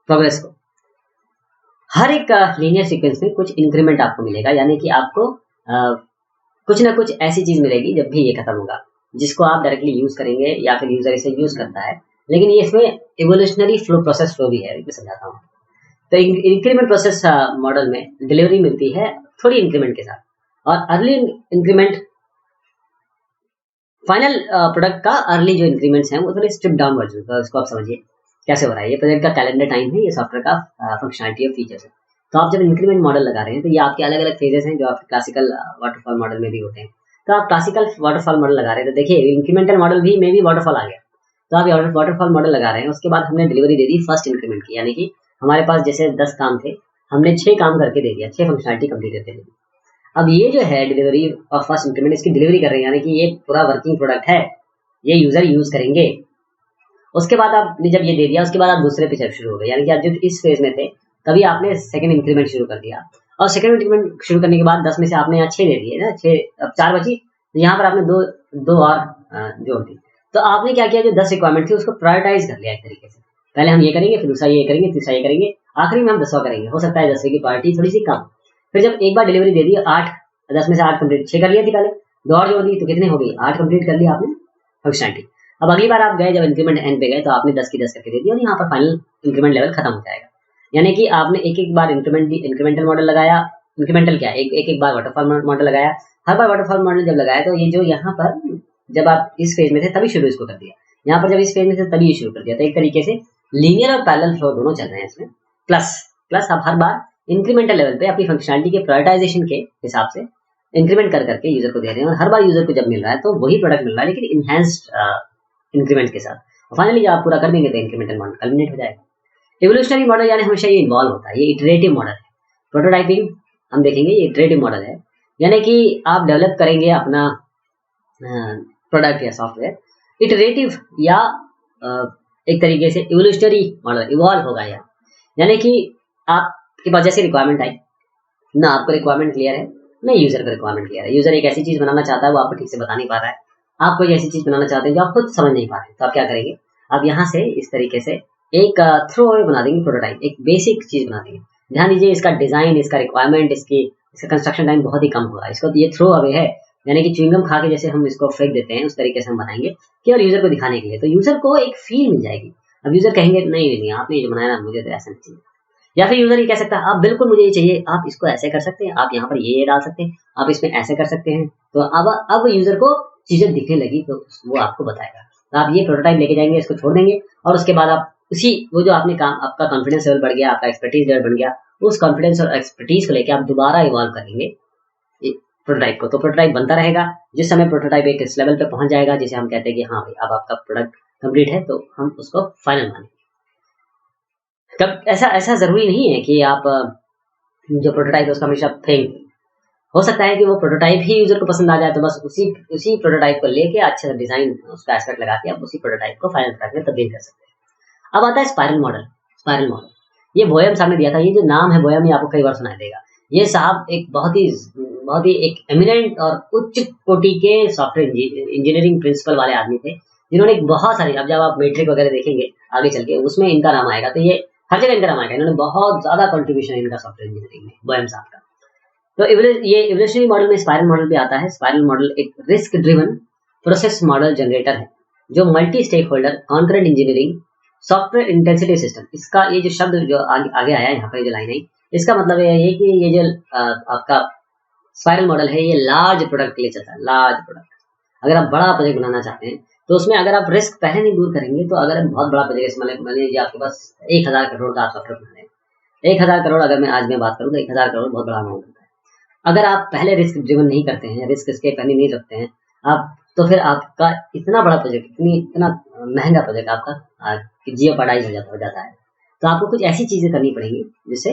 प्रोग्रेस को। हर एक लीनियर सीक्वेंस में कुछ इंक्रीमेंट आपको मिलेगा, यानी कि आपको कुछ ना कुछ ऐसी चीज मिलेगी जब भी ये खत्म होगा, जिसको आप डायरेक्टली यूज करेंगे या फिर यूजर इसे यूज करता है। लेकिन ये इसमें इवोल्यूशनरी फ्लो प्रोसेस फ्लो भी है, मैं समझाता हूँ। तो इंक्रीमेंट प्रोसेस मॉडल में डिलीवरी मिलती है थोड़ी इंक्रीमेंट के साथ, और अर्ली इंक्रीमेंट फाइनल प्रोडक्ट का अर्ली जो इंक्रीमेंट्स हैं वो थोड़े स्ट्रिप डाउन वर्जन। तो इसको आप समझिए कैसे हो रहा है। ये प्रोजेक्ट का कैलेंडर टाइम है, ये सॉफ्टवेयर का फंक्शनलिटी और फीचर्स है। तो आप जब इंक्रीमेंट मॉडल लगा रहे हैं तो ये आपके अलग अलग फेजेस हैं जो आपके क्लासिकल वाटरफॉल मॉडल में भी होते हैं। तो आप क्लासिकल वाटरफॉल मॉडल लगा रहे हैं तो देखिए इंक्रीमेंटल मॉडल भी में भी वाटरफॉल आ गया। तो आप वाटरफॉल मॉडल लगा रहे हैं, उसके बाद हमने delivery they the first increment की, यानी कि हमारे पास जैसे 10 काम थे, हमने 6 काम करके दे दिया, 6 फंक्शनलिटी कंप्लीट करके दे दी। अब ये जो है डिलीवरी ऑफ फर्स्ट इंक्रीमेंट, इसकी डिलीवरी कर रहे हैं, यानी कि ये पूरा वर्किंग प्रोडक्ट है, ये यूजर यूज करेंगे। उसके बाद आपने जब ये दे दिया, उसके बाद आप दूसरे पे शुरू हो गए, यानी कि आप जब इस फेज में थे तभी आपने सेकंड इंक्रीमेंट शुरू कर दिया। और सेकंड इंक्रीमेंट शुरू करने के बाद 10 में से आपने यहाँ 6 दे दिए ना, 6 अब 4 बची, तो यहाँ पर आपने दो और जोड़ दी। तो आपने क्या किया, जो 10 रिक्वायरमेंट थी उसको प्रायोरिटाइज कर लिया एक तरीके से। पहले हम ये करेंगे, फिर दूसरा ये करेंगे, तीसरा ये करेंगे, आखिरी में हम 10वां करेंगे। हो सकता है 10वें की पार्टी थोड़ी सी कम। फिर जब एक बार डिलीवरी दे दी, 10 में से 8 कंप्लीट, 6 कर लिया थी पहले, 2 और जोड़ दी तो कितने हो गई, 8 कंप्लीट कर लिया आपने फंक्शनलिटी। अब अगली बार आप गए, जब इंक्रीमेंट एंड पे गए तो आपने 10 की 10 करके दे दी, और यहाँ पर फाइनल इंक्रीमेंट लेवल खत्म हो जाएगा। यानी कि आपने एक एक बार इंक्रीमेंटल मॉडल लगाया, इंक्रीमेंटल क्या एक बार वाटरफॉल मॉडल लगाया। हर बार वाटरफॉल मॉडल जब लगाया तो ये जो यहाँ पर जब आप इस फेज में थे तभी शुरू इसको कर दिया, यहाँ पर जब इस फेज में थे तभी शुरू कर दिया। तो एक तरीके से लीनियर और पैरेलल फ्लो दोनों चल रहे हैं इसमें। प्लस आप हर बार इंक्रीमेंटल लेवल पे अपनी फंक्शनलिटी के प्रायोरिटाइजेशन के हिसाब से इंक्रीमेंट कर करके यूजर को दे रहे हैं, और हर बार यूजर को जब मिल रहा है तो वही प्रोडक्ट मिल रहा है, लेकिन इनहैंस्ड इंक्रीमेंट के साथ। फाइनली जब आप पूरा कर देंगे तो इंक्रीमेंटल मॉडल कल्मिनेट हो जाएगा। इवोल्यूशनरी मॉडल यानी हमेशा ये इन्वॉल्व होता है, ये इटरेटिव मॉडल है। प्रोटोटाइपिंग हम देखेंगे, ये इटरेटिव मॉडल है, यानी कि आप डेवलप करेंगे अपना प्रोडक्ट या सॉफ्टवेयर इटरेटिव या एक तरीके से इवोल्यूशनरी मॉडल इवॉल्व होगा। यानी कि आपके पास जैसे रिक्वायरमेंट आई ना, आपको रिक्वायरमेंट क्लियर है ना, यूजर का रिक्वायरमेंट क्लियर है। यूजर एक ऐसी चीज बनाना चाहता है वो आपको ठीक से बता नहीं पा रहा है, आप कोई ऐसी चीज बनाना चाहते हैं जो आप खुद समझ नहीं पा रहे, तो आप क्या करेंगे, आप यहाँ से इस तरीके से एक थ्रो अवे बना देंगे, प्रोटोटाइप, एक बेसिक चीज बना देंगे। ध्यान दीजिए, इसका डिजाइन, इसका रिक्वायरमेंट, इसका कंस्ट्रक्शन टाइम बहुत ही कम होगा। इसको ये थ्रो अवे है, यानी कि च्युइंगम खा के जैसे हम इसको फेंक देते हैं, उस तरीके से हम बनाएंगे केवल यूजर को दिखाने के लिए। तो यूजर को एक फील मिल जाएगी। अब यूजर कहेंगे नहीं आपने ये जो बनाया ना, मुझे तो ऐसा नहीं चाहिए। या फिर यूजर ये कह सकता है आप बिल्कुल मुझे ये चाहिए, आप इसको ऐसे कर सकते हैं, आप यहाँ पर ये डाल सकते हैं, आप इसमें ऐसे कर सकते हैं। तो अब यूजर को चीजें दिखने लगी तो वो आपको बताएगा। तो आप ये प्रोटोटाइप लेके जाएंगे, इसको छोड़ देंगे, और उसके बाद आप उसी वो जो आपने काम, आपका कॉन्फिडेंस लेवल बढ़ गया, आपका एक्सपर्टीज लेवल बढ़ गया, उस कॉन्फिडेंस और एक्सपर्टीज को लेकर आप दोबारा इवॉल्व करेंगे प्रोटोटाइप को। तो प्रोटोटाइप बनता रहेगा। जिस समय प्रोटोटाइप एक इस लेवल पे पहुंच जाएगा जिसे हम कहते हैं कि हाँ भाई अब आपका प्रोडक्ट कंप्लीट है, तो हम उसको फाइनल मानेंगे। तब ऐसा जरूरी नहीं है कि आप जो प्रोटोटाइप है उसका हमेशा फेंक। हो सकता है कि वो प्रोटोटाइप ही यूजर को पसंद आ जाए, तो बस उसी प्रोटोटाइप को लेके अच्छे से डिजाइन उसका एस्पेक्ट लगा के आप उसी प्रोटोटाइप को फाइनल प्रोडक्ट में तब्दील कर सकते हैं। अब आता है स्पाइरल मॉडल। स्पाइरल मॉडल ये बोयम साहब ने दिया था। ये जो नाम है बोयम, ये आपको कई बार सुनाई देगा। ये साहब एक बहुत ही एक एमिनेंट और उच्च कोटि के सॉफ्टवेयर इंजीनियरिंग प्रिंसिपल वाले आदमी थे, जिन्होंने एक बहुत सारी, अब जब आप मैट्रिक वगैरह देखेंगे आगे चल के उसमें इनका नाम आएगा, तो ये हर जगह इनका नाम आएगा। इन्होंने बहुत ज्यादा कंट्रीब्यूशन इनका सॉफ्टवेयर इंजीनियरिंग में, बोयम साहब का। तो ये इवोल्यूशनरी मॉडल में स्पाइरल मॉडल पे आता है। स्पाइरल मॉडल एक risk driven process model generator है, जो multi stakeholder concurrent engineering software intensity system, इसका ये जो शब्द जो आगे आया है यहाँ पर, जो लाइन है, इसका मतलब ये है कि ये जो आपका स्पाइरल मॉडल है, ये लार्ज प्रोडक्ट के लिए चलता है। लार्ज प्रोडक्ट, अगर आप बड़ा प्रोजेक्ट बनाना चाहते हैं तो उसमें अगर आप रिस्क पहले नहीं दूर करेंगे, तो अगर बहुत बड़ा प्रोजेक्ट, मान लीजिए आपके पास 1000 करोड़ का आप सॉफ्टवेयर बना रहे हैं। 1000 करोड़ अगर मैं आज में बात करूँ तो 1000 करोड़ बहुत बड़ा अमाउंट होता है। अगर आप पहले रिस्क ड्रिवन नहीं करते हैं, रिस्क इसके पहले नहीं रखते हैं आप, तो फिर आपका इतना बड़ा प्रोजेक्ट, इतना महंगा प्रोजेक्ट आपका जियोपार्डाइज हो जाता है। तो आपको कुछ ऐसी चीजें करनी पड़ेंगी जिससे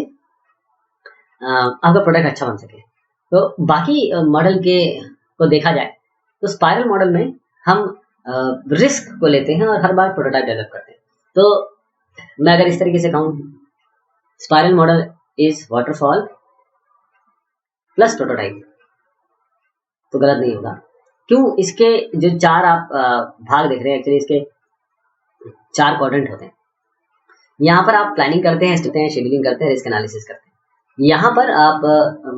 आपका प्रोडक्ट अच्छा बन सके। तो बाकी मॉडल के को देखा जाए तो स्पाइरल मॉडल में हम रिस्क को लेते हैं और हर बार प्रोटोटाइप डेवलप करते हैं। तो मैं अगर इस तरीके से कहूँ, spiral model is waterfall plus prototype, तो गलत नहीं होगा। क्यों? इसके जो 4 आप भाग देख रहे हैं, एक्चुअली इसके 4 क्वाड्रेंट होते हैं। यहाँ पर आप प्लानिंग करते हैं, शेड्यूलिंग करते हैं, रिस्क एनालिसिस करते हैं। यहाँ पर आप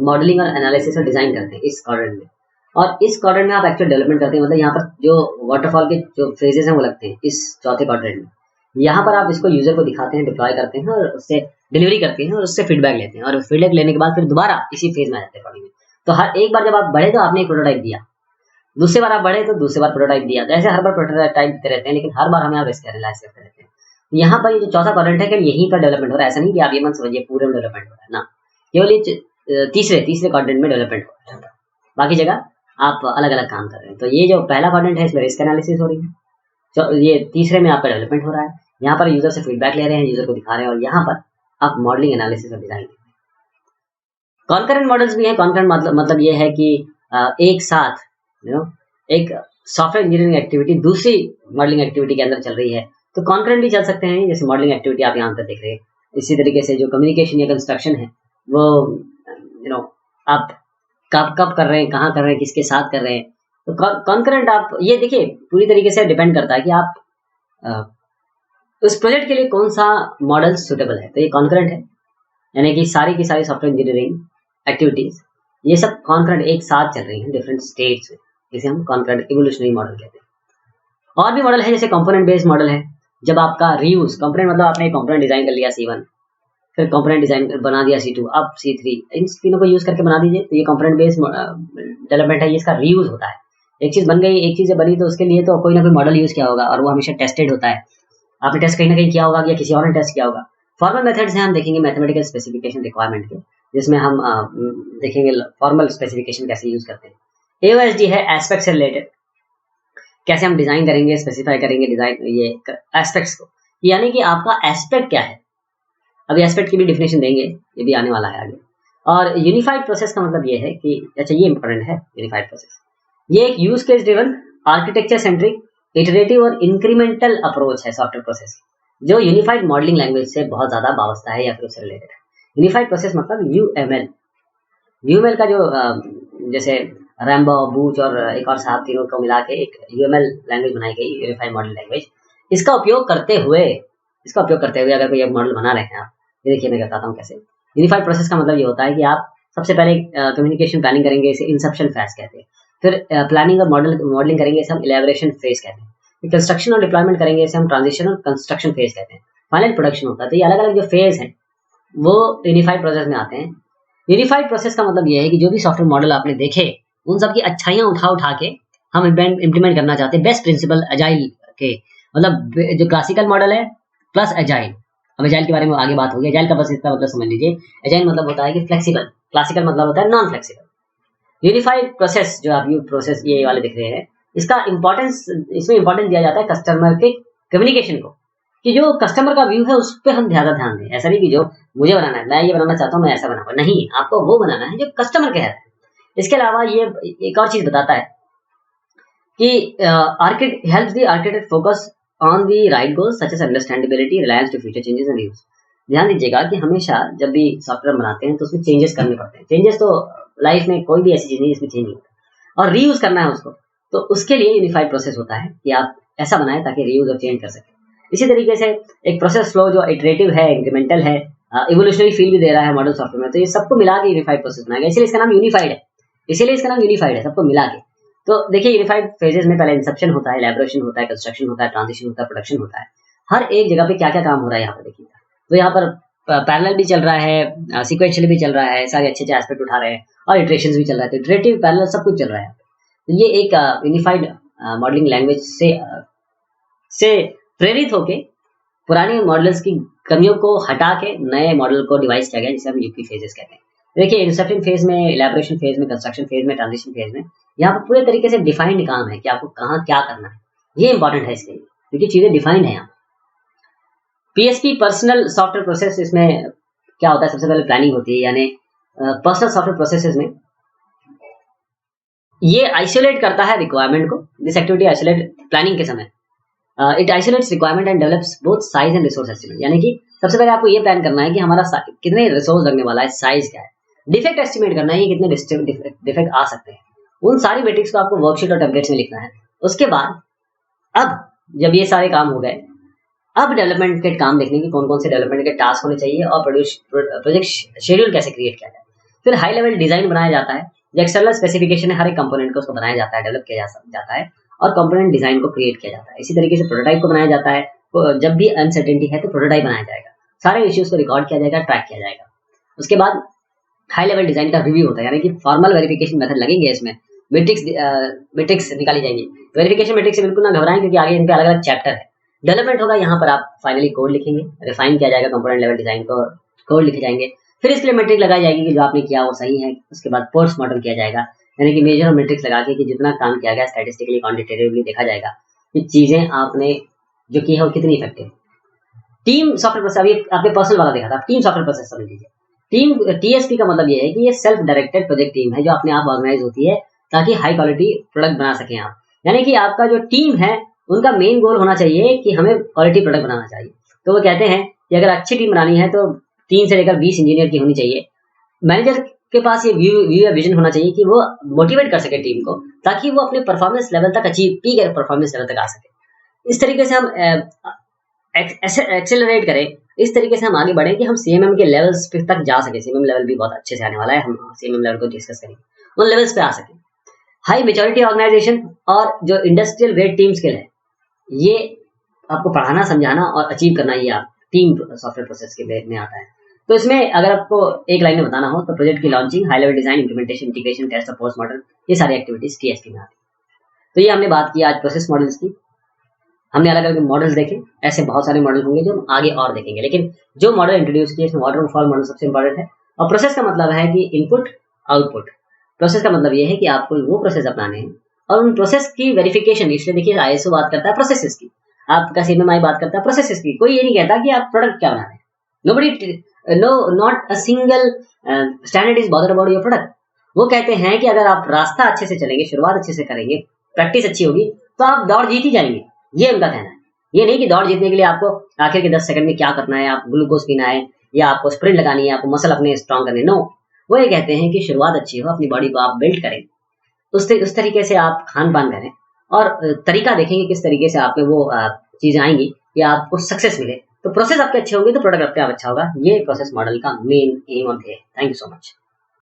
मॉडलिंग और एनालिसिस और डिजाइन करते हैं इस क्वाड्रेंट में, और इस क्वाड्रेंट में आप एक्चुअल डेवलपमेंट करते हैं। मतलब यहाँ पर जो वाटरफॉल के जो फेजेस हैं वो लगते हैं इस चौथे क्वाड्रेंट में। यहाँ पर आप इसको यूजर को दिखाते हैं, डिप्लॉय करते हैं और उससे डिलीवरी करते हैं और उससे फीडबैक लेते हैं, और फीडबैक लेने के बाद फिर दोबारा इसी फेज में आ जाते हैं प्रोडक्ट में। तो हर एक बार जब आप बढ़े तो आपने एक प्रोटोटाइप दिया, दूसरी बार आप बढ़े तो दूसरी बार प्रोटोटाइप दिया, तो ऐसे हर बार प्रोटोटाइप देते रहते हैं, लेकिन हर बार हमें आप रिस्क एनालाइज करते रहते हैं। यहाँ पर ये जो चौथा क्वाड्रेंट है, यहीं पर डेवलपमेंट हो रहा है। ऐसा नहीं कि आप ये मत समझिए पूरे में डेवलपमेंट हो रहा है ना, केवल ये तीसरे क्वाड्रेंट में डेवलपमेंट हो रहा है, बाकी जगह आप अलग अलग काम कर रहे हैं। तो ये जो पहला क्वाड्रेंट है, इसमें रिस्क एनालिसिस हो रही है, तो ये तीसरे में आपका डेवलपमेंट हो रहा है। यहाँ पर यूजर से फीडबैक ले रहे हैं, यूजर को दिखा रहे हैं, और यहाँ पर आप मॉडलिंग एनालिसिस और डिजाइन। कॉन्करेंट मॉडल्स भी हैं। कॉन्करेंट मतलब ये है कि एक साथ एक सॉफ्टवेयर इंजीनियरिंग एक्टिविटी दूसरी मॉडलिंग एक्टिविटी के अंदर चल रही है, तो कॉन्करेंट भी चल सकते हैं। जैसे मॉडलिंग एक्टिविटी आप यहाँ पर देख रहे हैं, इसी तरीके से जो कम्युनिकेशन या कंस्ट्रक्शन है वो आप कब कर रहे हैं, कहाँ कर रहे हैं, किसके साथ कर रहे हैं। तो कॉन्करेंट आप ये देखिए, पूरी तरीके से डिपेंड करता है कि आप उस प्रोजेक्ट के लिए कौन सा मॉडल सुटेबल है। तो ये कॉन्करेंट है, यानी कि सारी की सारी सॉफ्टवेयर इंजीनियरिंग एक्टिविटीज ये सब कॉन्करेंट एक साथ चल रही हैं डिफरेंट स्टेट्स में, जिसे हम कॉन्करेंट इवोल्यूशनरी मॉडल कहते हैं। और भी मॉडल है, जैसे कंपोनेंट बेस्ड मॉडल है। जब आपका रीयूज कंपोनेंट, मतलब आपने कंपोनेंट डिजाइन कर लिया C1, फिर कंपोनेंट डिजाइन बना दिया C2, अब C3, इन तीनों को यूज करके बना दीजिए, तो ये कंपोनेंट बेस्ड डेवलपमेंट है। ये इसका रीयूज होता है। एक चीज बन गई, एक चीज बनी, तो उसके लिए तो कोई ना कोई मॉडल यूज किया होगा और वो हमेशा टेस्टेड होता है। आपने टेस्ट कहीं ना कहीं किया होगा या किसी और ने टेस्ट किया होगा। फॉर्मल मेथड्स हैं, हम देखेंगे मैथमेटिकल स्पेसिफिकेशन रिक्वायरमेंट के, जिसमें हम देखेंगे फॉर्मल स्पेसिफिकेशन कैसे यूज करते हैं। AOSD है एस्पेक्ट से रिलेटेड, कैसे हम डिजाइन करेंगे, स्पेसिफाई करेंगे डिजाइन ये एस्पेक्ट्स को, यानी कि आपका एस्पेक्ट क्या है। अभी एस्पेक्ट की भी डिफिनेशन देंगे, ये भी आने वाला है आगे। और यूनिफाइड प्रोसेस का मतलब ये है कि, अच्छा ये इंपॉर्टेंट है यूनिफाइड प्रोसेस, ये एक use case driven architecture centric iterative और इंक्रीमेंटल अप्रोच है सॉफ्टवेयर प्रोसेस, जो यूनिफाइड मॉडलिंग लैंग्वेज से बहुत ज्यादा वाबस्ता है या फिर उससे रिलेटेड है। यूनिफाइड प्रोसेस मतलब UML का जो जैसे रैम्बो, बूच और एक और साहब तीनों को मिला के एक UML लैंग्वेज बनाई गई, यूनिफाइड मॉडल लैंग्वेज। इसका उपयोग करते हुए अगर कोई मॉडल बना रहे हैं आप, ये देखिए मैं बताता हूँ कैसे। यूनिफाइड प्रोसेस का मतलब ये होता है कि आप सबसे पहले कम्युनिकेशन प्लानिंग करेंगे, इसे इंसेप्शन फेज कहते हैं। फिर प्लानिंग और मॉडलिंग करेंगे, इसे हम इलेबोरेशन फेज कहते हैं। फिर कंस्ट्रक्शन और डिप्लॉयमेंट करेंगे, इसे हम ट्रांजिशन और कंस्ट्रक्शन फेज कहते हैं। फाइनल प्रोडक्शन होता है। तो ये अलग अलग जो फेज है वो यूनिफाइड प्रोसेस में आते हैं। यूनिफाइड प्रोसेस का मतलब ये है कि जो भी सॉफ्टवेयर मॉडल आपने देखे, उन सबकी अच्छाइयाँ उठा के हम इम्प्लीमेंट करना चाहते हैं बेस्ट प्रिंसिपल एजाइल के। मतलब जो क्लासिकल मॉडल है प्लस एजाइल। अब एजाइल के बारे में आगे बात होगी। एजाइल का बस इसका मतलब समझ लीजिए, एजाइल मतलब होता है कि फ्लेक्सिबल, क्लासिकल मतलब होता है नॉन फ्लेक्सिबल। यूनिफाइड प्रोसेस जो आप प्रोसेस ये वाले दिख रहे हैं, इसका इंपॉर्टेंस, इसमें इंपॉर्टेंस दिया जाता है कस्टमर के कम्युनिकेशन को, कि जो कस्टमर का व्यू है उस पर हम ज्यादा ध्यान दें। ऐसा नहीं कि जो मुझे बनाना है, मैं ये बनाना चाहता हूँ, मैं ऐसा बनाऊंगा, नहीं, आपको वो बनाना है जो कस्टमर कह रहा है। इसके अलावा ये एक और चीज बताता है कि helps the architect focus on the right goals such as understandability, reliance to future changes and use. ध्यान दीजिएगा कि हमेशा जब भी सॉफ्टवेयर बनाते हैं तो उसमें चेंजेस करने पड़ते हैं। चेंजेस तो लाइफ में कोई भी ऐसी चीज नहीं जिसमें चेंज नहीं होता, और रीयूज करना है उसको, तो उसके लिए यूनिफाइड प्रोसेस होता है कि आप ऐसा बनाएं ताकि रीयूज और चेंज कर सकें। इसी तरीके से एक प्रोसेस फ्लो जो इटरेटिव है, इंक्रीमेंटल है, इवोल्यूशनरी फील भी दे रहा है मॉडल सॉफ्टवेयर में, तो ये सबको मिला के यूनिफाइड प्रोसेस बनाएगा, इसीलिए इसका नाम यूनिफाइड है। इसीलिए इसका नाम यूनिफाइड है, सबको मिला के। तो देखिए यूनिफाइड फेजेस में पहले इंसेप्शन होता है, इलैबोरेशन होता है, कंस्ट्रक्शन होता है, ट्रांजिशन होता है, प्रोडक्शन होता है। हर एक जगह पे क्या क्या काम हो रहा है यहाँ पर देखिएगा। तो यहाँ पर पैरेलल भी चल रहा है, सीक्वेंशियली भी चल रहा है, सारे अच्छे अच्छे एस्पेक्ट उठा रहे हैं, और इटरेशंस भी चल रहा है। तो इटरेटिव, पैरेलल सब कुछ चल रहा है। तो ये एक यूनिफाइड मॉडलिंग लैंग्वेज से प्रेरित होके पुराने मॉडल्स की कमियों को हटा के नए मॉडल को डिवाइस किया गया, जिसे हम यूपी फेजेस कहते हैं। देखिए इंसेप्शन फेज में, इलैबोरेशन फेज में, कंस्ट्रक्शन फेज में, ट्रांजिशन फेज में यहाँ पर पूरे तरीके से डिफाइंड काम है कि आपको कहाँ क्या करना है। ये इंपॉर्टेंट है इसके लिए, क्योंकि चीजें डिफाइंड है यहाँ। पीएसपी पर्सनल सॉफ्टवेयर प्रोसेस, इसमें क्या होता है, सबसे पहले प्लानिंग होती है, यानी पर्सनल सॉफ्टवेयर प्रोसेसेस में ये आइसोलेट करता है रिक्वायरमेंट को। दिस एक्टिविटी आइसोलेट प्लानिंग के समय it isolates requirement and develops both size and resource estimate. यानी कि सबसे पहले आपको ये प्लान करना है कि हमारा कितने रिसोर्स लगने वाला है, साइज क्या है, डिफेक्ट एस्टिमेट करना है, ये कितने डिफेक्ट आ सकते हैं। उन सारी मेट्रिक्स को आपको वर्कशीट और टेम्पलेट्स में लिखना है। उसके बाद अब जब ये सारे काम हो गए, अब डेवलपमेंट के काम देखने की कौन कौन से डेवलपमेंट के टास्क होने चाहिए और प्रोजेक्ट शेड्यूल कैसे क्रिएट किया जाए। फिर हाई लेवल डिजाइन बनाया जाता है, जो एक्सटर्नल स्पेसिफिकेशन है, हर एक कंपोनेंट को उसको बनाया जाता है, डेवलप किया जाता है, और कंपोनेंट डिजाइन को क्रिएट किया जाता है। इसी तरीके से प्रोटोटाइप को बनाया जाता है। जब भी अनसर्टेनिटी है तो प्रोटोटाइप बनाया जाएगा, सारे इश्यूज को रिकॉर्ड किया जाएगा, ट्रैक किया जाएगा। उसके बाद हाई लेवल डिजाइन का रिव्यू होता है, यानी कि फॉर्मल वेरिफिकेशन मेथड लगेंगे, इसमें मैट्रिक्स निकाली जाएंगी। वेरिफिकेशन मैट्रिक्स से बिल्कुल ना घबराएं, क्योंकि आगे इनके अलग अलग चैप्टर है। डेवलपमेंट होगा, यहाँ पर आप फाइनली कोड लिखेंगे, रिफाइन किया जाएगा कंपोनेंट लेवल डिजाइन को, कोड लिखे जाएंगे। फिर इसके लिए मैट्रिक लगाई जाएगी कि जो आपने किया वो सही है। उसके बाद पोस्टमार्टम किया जाएगा, यानी कि मेजर और मैट्रिक्स लगा के कि जितना काम किया गया स्टैटिस्टिकली क्वांटिटेटिवली देखा जाएगा कि चीजें आपने जो की है वो कितनी इफेक्टिव। टीम सॉफ्टवेयर प्रोसेस, अभी आपने पर्सनल वाला देखा था, टीम सॉफ्टवेयर प्रोसेस समझ लीजिए। टीम टीएसपी का मतलब ये है कि ये सेल्फ डायरेक्टेड प्रोजेक्ट टीम है, जो अपने आप ऑर्गेनाइज होती है ताकि हाई क्वालिटी प्रोडक्ट बना सकें आप। यानी कि आपका जो टीम है उनका मेन गोल होना चाहिए कि हमें क्वालिटी प्रोडक्ट बनाना चाहिए। तो वो कहते हैं कि अगर अच्छी टीम बनानी है तो 3 से लेकर 20 इंजीनियर की होनी चाहिए। मैनेजर के पास ये व्यू या विजन होना चाहिए कि वो मोटिवेट कर सके टीम को, ताकि वो अपने परफॉर्मेंस लेवल तक पीक परफॉर्मेंस लेवल तक आ सके। इस तरीके से हम एक्सेलरेट करें, इस तरीके से हम आगे बढ़े कि हम सीएमएम के लेवल्स तक जा सके। सीएमएम लेवल भी बहुत अच्छे से आने वाला है, हम सीएमएम लेवल को डिस्कस करेंगे, उन लेवल्स पे आ सके। हाई मेच्योरिटी ऑर्गेनाइजेशन और जो इंडस्ट्रियल वेट टीम स्किल है, ये आपको पढ़ाना, समझाना और अचीव करना, ये आप टीम सॉफ्टवेयर प्रोसेस के में आता है। तो इसमें अगर आपको एक लाइन में बताना हो तो प्रोजेक्ट की launching, high level design, implementation, integration, test और पोस्ट मॉडल, ये सारी एक्टिविटीज टीएसपी में आती है। तो ये हमने बात की आज प्रोसेस मॉडल्स की। हमने अलग अलग मॉडल्स देखे, ऐसे बहुत सारे मॉडल होंगे जो हम आगे और देखेंगे, लेकिन जो मॉडल इंट्रोड्यूस किए इसमें वाटरफॉल मॉडल सबसे इंपॉर्टेंट है। और प्रोसेस का मतलब है कि इनपुट आउटपुट। प्रोसेस का मतलब ये है कि आपको वो प्रोसेस अपनाने हैं और उन प्रोसेस की वेरिफिकेशन। इसलिए देखिए आईएसओ बात करता है प्रोसेसेस की, आपका सीएमएमआई बात करता है प्रोसेसेस की। कोई ये नहीं कहता कि आप प्रोडक्ट क्या बना रहे हैं। Nobody, not a single standard is bothered about your product. वो कहते हैं कि अगर आप रास्ता अच्छे से चलेंगे, शुरुआत अच्छे से करेंगे, प्रैक्टिस अच्छी होगी, तो आप दौड़ जीत ही जाएंगे। ये उनका कहना है। ये नहीं कि दौड़ जीतने के लिए आपको आखिर के 10 सेकंड में क्या करना है, आप ग्लूकोज पीना है या आपको स्प्रिंट लगानी है, आपको मसल अपने स्ट्रॉन्ग करने। नो, वो ये कहते हैं कि शुरुआत अच्छी हो, अपनी बॉडी को आप बिल्ड करें, उस तरीके से आप खान पान करें और तरीका देखेंगे किस तरीके से आप में वो चीजें आएंगी कि आपको सक्सेस मिले। तो प्रोसेस आपके अच्छे होंगे तो प्रोडक्ट अपने आप अच्छा होगा। ये प्रोसेस मॉडल का मेन एम और ध्येय। Thank you so much.